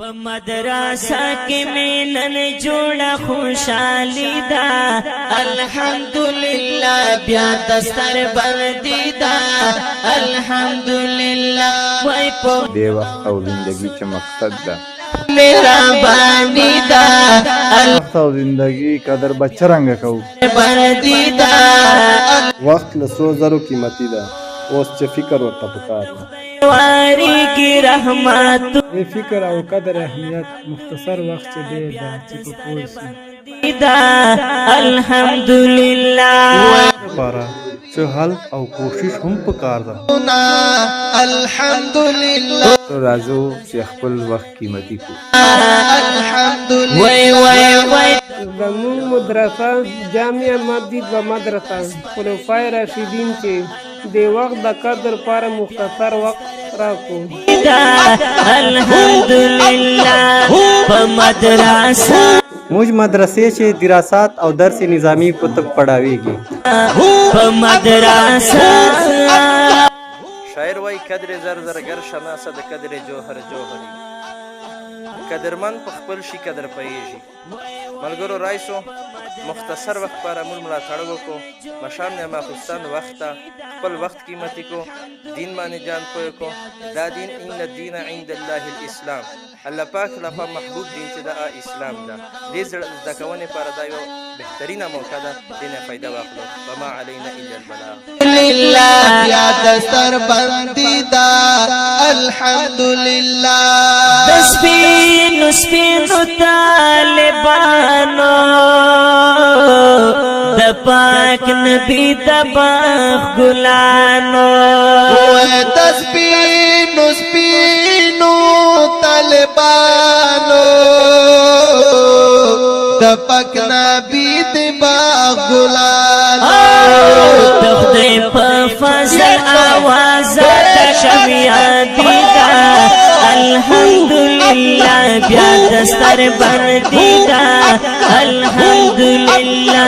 په مدرسه کې مینن جوړه خوشالي ده الحمدلله بیا دستر بندي ده الحمدلله وای په دې وخت او زندگی چې مقصد ده مهرباني ده وخت او زندگی قدر بچرنګ کو بندي ده وخت له سرو زرو قیمتي ده اوس چې فکر ورته پکار ده واری کی رحمت فکر او قدر اهمیت مختصر وخت چې دی دا چې په پوه شي الحمدلله لپاره چې حل او کوشش هم پکار ده الحمدلله راځو چې خپل وخت قیمتي کو الحمدلله وای زموږ مدرسه جامعه مسجد و مدرسه خلفای راشدین چې د وخت د قدر لپاره مختصر وخت راکو الحمدلله په مدرسه موږ مدرسې چې دراسات او درس نظامی کتب پڑھاویږي په مدرسه شاعر وای قدر زر زرگر شناسه د قدر جوهر جوهری قدرمن په خپل شي قدر پېږي ملګرو رایسو مختصر وخت پر امول ملاتړ وکړو مشام نه ماخستان وخت خپل وخت قیمتي کو دین باندې جان پوي کو دا دین ان الدین عند الله الاسلام الله پاک لپاره محبوب دین چې دا اسلام ده دې د کونه پر دا یو بهترینه موقع ده دینه فائدہ واخلو وما علينا الا البلاغ لله یا دستر بندي دا الحمدلله سپینو طالبانو د پاک نبی د باغ ګلانو د سپینو طالبانو د پاک نبی د باغ ګلانو د خدای په فضل आवाज د شمیادی دا الحمدلله بیا دستر بندی دا الحمدلله